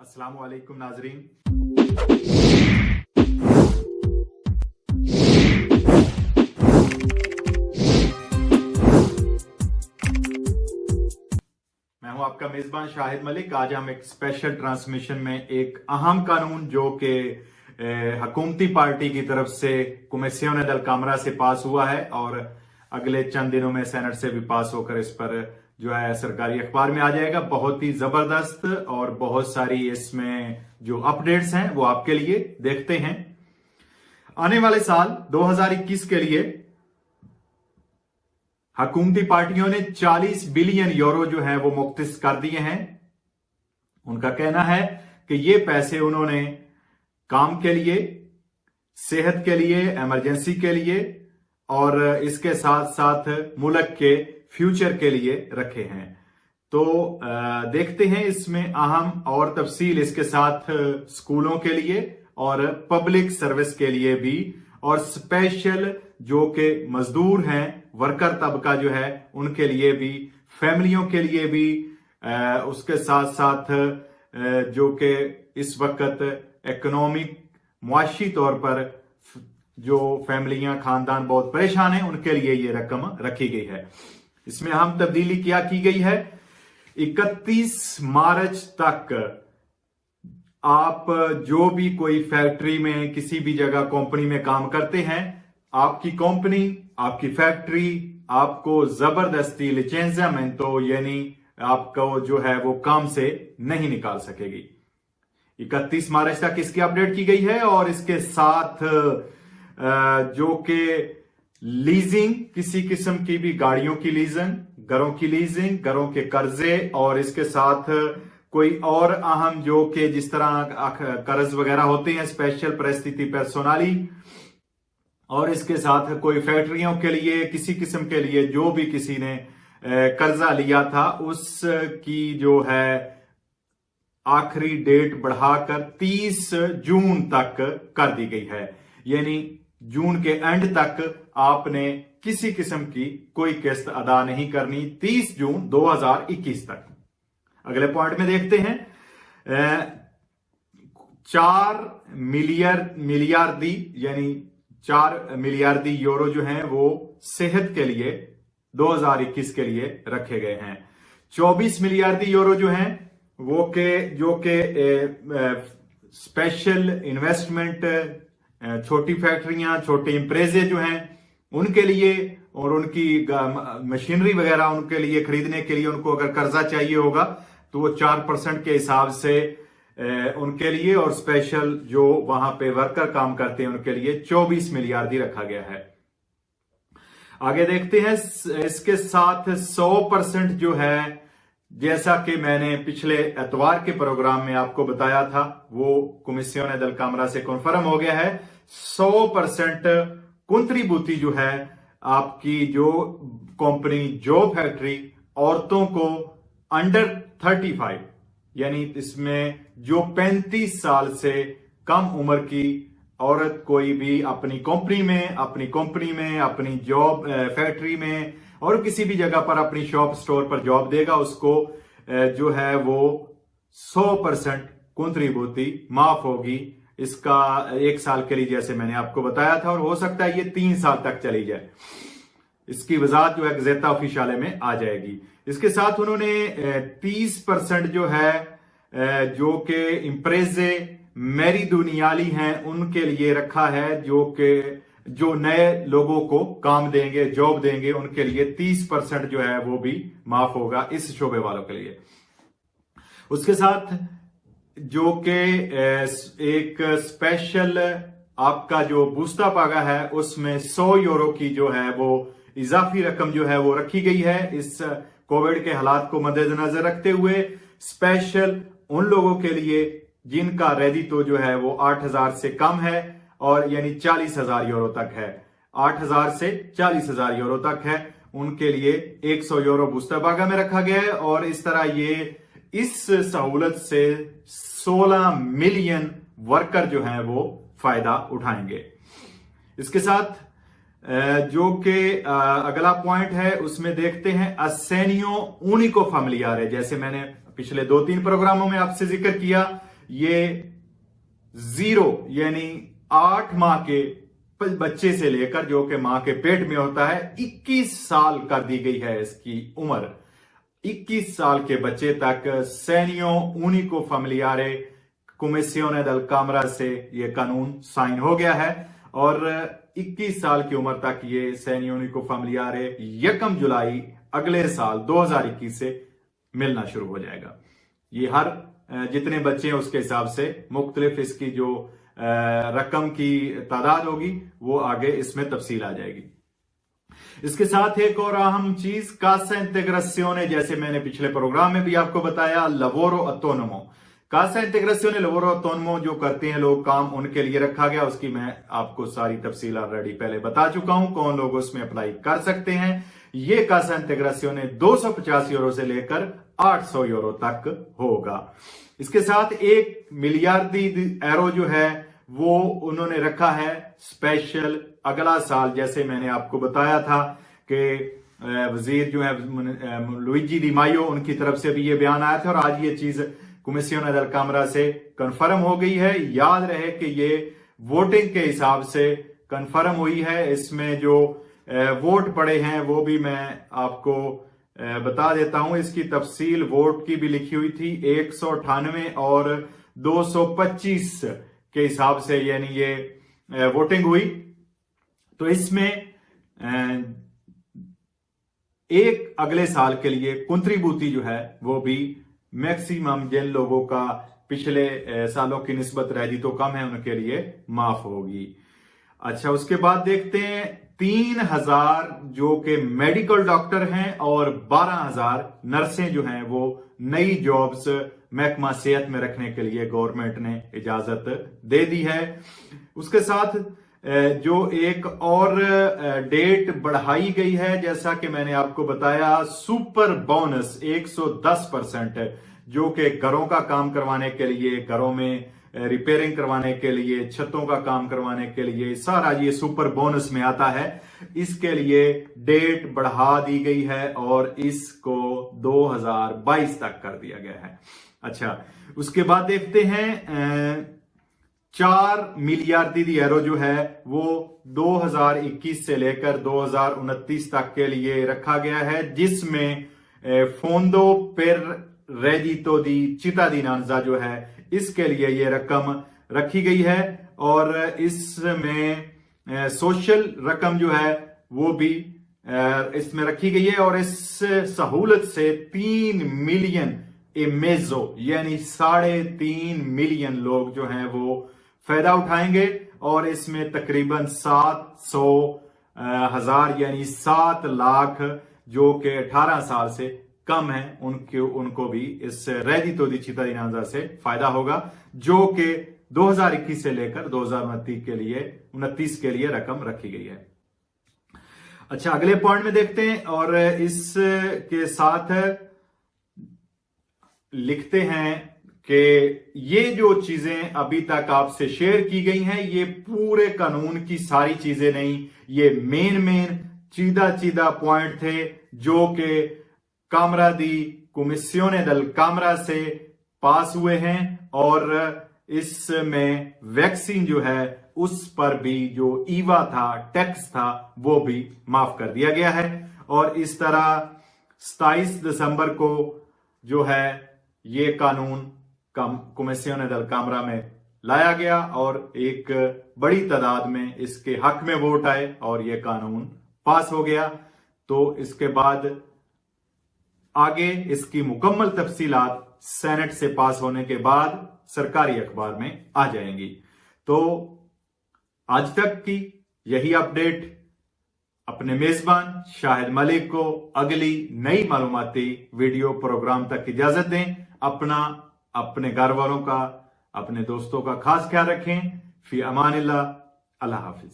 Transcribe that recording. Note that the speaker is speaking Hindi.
अस्सलामु अलैकुम नाजरीन। मैं हूं आपका मेजबान शाहिद मलिक। आज हम एक स्पेशल ट्रांसमिशन में एक अहम कानून जो कि हुकूमती पार्टी की तरफ से कमीशन दल कामरा से पास हुआ है और अगले चंद दिनों में सेनेट से भी पास होकर इस पर जो है सरकारी अखबार में आ जाएगा। बहुत ही जबरदस्त और बहुत सारी इसमें जो अपडेट्स हैं वो आपके लिए देखते हैं। आने वाले साल 2021 के लिए हुकूमती पार्टियों ने 40 बिलियन यूरो जो है वो मुख्तस कर दिए हैं। उनका कहना है कि ये पैसे उन्होंने काम के लिए, सेहत के लिए, इमरजेंसी के लिए और इसके साथ साथ मुल्क के फ्यूचर के लिए रखे हैं। तो देखते हैं इसमें अहम और तफसील इसके साथ स्कूलों के लिए और पब्लिक सर्विस के लिए भी और स्पेशल जो कि मजदूर हैं, वर्कर तबका जो है उनके लिए भी, फैमिलियों के लिए भी, उसके साथ साथ जो कि इस वक्त इकोनॉमिक मुआशी तौर पर जो फैमिलियां, खानदान बहुत परेशान हैं उनके लिए ये रकम रखी गई है। इसमें अहम तब्दीली क्या की गई है, 31 मार्च तक आप जो भी कोई फैक्ट्री में, किसी भी जगह कंपनी में काम करते हैं, आपकी कंपनी, आपकी फैक्ट्री आपको जबरदस्ती लिसेंसियामेंटो यानी आपको जो है वो काम से नहीं निकाल सकेगी। 31 मार्च तक इसकी अपडेट की गई है और इसके साथ जो कि लीजिंग, किसी किस्म की भी गाड़ियों की लीजिंग, घरों की लीजिंग, घरों के कर्जे और इसके साथ कोई और अहम जो कि जिस तरह कर्ज वगैरह होते हैं, स्पेशल परिस्थिति पर्सोनाली, और इसके साथ कोई फैक्ट्रियों के लिए, किसी किस्म के लिए जो भी किसी ने कर्जा लिया था उसकी जो है आखिरी डेट बढ़ाकर 30 जून तक कर दी गई है। यानी जून के एंड तक आपने किसी किस्म की कोई किस्त अदा नहीं करनी, 30 जून 2021 तक। अगले पॉइंट में देखते हैं 4 मिलियार्डी यानी 4 मिलियार्डी यूरो जो हैं वो सेहत के लिए 2021 के लिए रखे गए हैं। 24 मिलियार्डी यूरो जो हैं वो जो के स्पेशल इन्वेस्टमेंट, छोटी फैक्ट्रियां, छोटे इंप्रेजे जो हैं उनके लिए और उनकी मशीनरी वगैरह उनके लिए खरीदने के लिए उनको अगर कर्जा चाहिए होगा तो वो 4% के हिसाब से उनके लिए, और स्पेशल जो वहां पे वर्कर काम करते हैं उनके लिए 24 मिलियार्डी रखा गया है। आगे देखते हैं इसके साथ 100% जो है, जैसा कि मैंने पिछले एतवार के प्रोग्राम में आपको बताया था, वो कमीशन दल कामरा से कन्फर्म हो गया है। 100% कंट्रीब्यूटी जो है आपकी जो कंपनी, जो फैक्ट्री औरतों को अंडर 35 यानी इसमें जो 35 साल से कम उम्र की औरत कोई भी अपनी कंपनी में, अपनी जॉब फैक्ट्री में और किसी भी जगह पर अपनी शॉप, स्टोर पर जॉब देगा, उसको जो है वो 100% कंट्रीब्यूटी माफ होगी। इसका 1 साल के लिए जैसे मैंने आपको बताया था, और हो सकता है ये 3 साल तक चली जाए। इसकी वजाहत जो है गज़ेटा ऑफिशियल में आ जाएगी। इसके साथ उन्होंने 30% जो है जो कि इंप्रेजे मेरी दुनियाली हैं उनके लिए रखा है, जो नए लोगों को काम देंगे, जॉब देंगे, उनके लिए 30% जो है वो भी माफ होगा इस शोबे वालों के लिए। उसके साथ जो कि एक स्पेशल आपका जो बूस्ता पागा है उसमें 100 यूरो की जो है वो इजाफी रकम जो है वो रखी गई है। इस कोविड के हालात को मद्देनजर रखते हुए स्पेशल उन लोगों के लिए जिनका रेडितो जो है वो 8,000 से कम है और यानी 40,000 यूरो तक है, 8,000 से 40,000 यूरो तक है, उनके लिए 100 यूरो बूस्टर बागा में रखा गया है। और इस तरह ये इस सहूलत से 16 मिलियन वर्कर जो हैं वो फायदा उठाएंगे। इसके साथ जो कि अगला पॉइंट है उसमें देखते हैं असेनियो ऊनिको फैमिलियारे। जैसे मैंने पिछले 2-3 प्रोग्रामों में आपसे जिक्र किया ये 0 यानी 8 माह के बच्चे से लेकर, जो कि मां के पेट में होता है, 21 साल कर दी गई है इसकी उम्र। 21 साल के बच्चे तक सेनियो ऊनिको फैमिलियारे कमीशियोने del Cámara से ये कानून साइन हो गया है और 21 साल की उम्र तक ये सेनियो ऊनिको फैमिलियारे 1 जुलाई अगले साल 2021 से मिलना शुरू हो जाएगा। ये हर जितने बच्चे हैं उसके हिसाब से मुख्तलिफ इसकी जो रकम की तादाद होगी वो आगे इसमें तफसील आ जाएगी। इसके साथ एक और अहम चीज, कासा इंटेग्रासियोने, जैसे मैंने पिछले प्रोग्राम में भी आपको बताया, लवोरो ऑटोनोमो। कासा इंटेग्रासियोने लवोरो ऑटोनोमो जो करते हैं लोग काम, उनके लिए रखा गया। उसकी मैं आपको सारी तफसील ऑलरेडी पहले बता चुका हूं, कौन लोग उसमें अप्लाई कर सकते हैं। ये कासा इंटेग्रासियोने 250 यूरो से लेकर 800 यूरो तक होगा। इसके साथ 1 मिलियार्दी यूरो जो है वो उन्होंने रखा है स्पेशल अगला साल। जैसे मैंने आपको बताया था कि वजीर जो है लुइजी डी मायो, उनकी तरफ से भी ये बयान आया था और आज ये चीज कमीशियोने del Cámara से कंफर्म हो गई है। याद रहे कि ये वोटिंग के हिसाब से कंफर्म हुई है। इसमें जो वोट पड़े हैं वो भी मैं आपको बता देता हूं। इसकी तफसील वोट की भी लिखी हुई थी, 198 और 225 के हिसाब से यानी ये वोटिंग हुई। तो इसमें एक अगले साल के लिए कंट्रीब्यूटी जो है वो भी मैक्सिमम जिन लोगों का पिछले सालों की निस्बत रह दी तो कम है उनके लिए माफ होगी। अच्छा, उसके बाद देखते हैं 3000 जो कि मेडिकल डॉक्टर हैं और 12000 नर्सें जो हैं वो नई जॉब्स महकमा सेहत में रखने के लिए गवर्नमेंट ने इजाजत दे दी है। उसके साथ जो एक और डेट बढ़ाई गई है, जैसा कि मैंने आपको बताया, सुपर बोनस 110%, जो कि घरों का काम करवाने के लिए, घरों में रिपेयरिंग करवाने के लिए, छतों का काम करवाने के लिए, सारा ये सुपर बोनस में आता है। इसके लिए डेट बढ़ा दी गई है और इसको 2022 तक कर दिया गया है। अच्छा, उसके बाद देखते हैं 4 मिलियार्दी यूरो जो है वो 2021 से लेकर 2029 तक के लिए रखा गया है, जिसमें फोंदो पेर रेजितो दी चितादिनांजा जो है इसके लिए ये रकम रखी गई है और इसमें सोशल रकम जो है वो भी इसमें रखी गई है और इस सहूलत से 3 मिलियन इमेजो यानी 3.5 मिलियन लोग जो हैं वो फायदा उठाएंगे और इसमें तकरीबन 700,000 यानी 7 लाख जो कि 18 साल से कम है उनको भी इस रेजितो दी चितादिनांजा से फायदा होगा, जो कि 2021 से लेकर 2029 के लिए रकम रखी गई है। अच्छा, अगले पॉइंट में देखते हैं और इसके साथ लिखते हैं कि ये जो चीजें अभी तक आपसे शेयर की गई हैं ये पूरे कानून की सारी चीजें नहीं, ये मेन चीदा पॉइंट थे जो कि कामरा दी कमीशियोने del Cámara से पास हुए हैं और इसमें वैक्सीन जो है उस पर भी जो ईवा था, टैक्स था, वो भी माफ कर दिया गया है। और इस तरह 27 दिसंबर को जो है ये कानून कमीशियोने del Cámara में लाया गया और एक बड़ी तादाद में इसके हक में वोट आए और ये कानून पास हो गया। तो इसके बाद आगे इसकी मुकम्मल तफसीलात सेनेट से पास होने के बाद सरकारी अखबार में आ जाएंगी। तो आज तक की यही अपडेट। अपने मेजबान शाहिद मलिक को अगली नई मालूमाती वीडियो प्रोग्राम तक इजाजत दें। अपने घर वालों का, अपने दोस्तों का खास ख्याल रखें। फी अमानिल्लाह, अल्लाह हाफिज।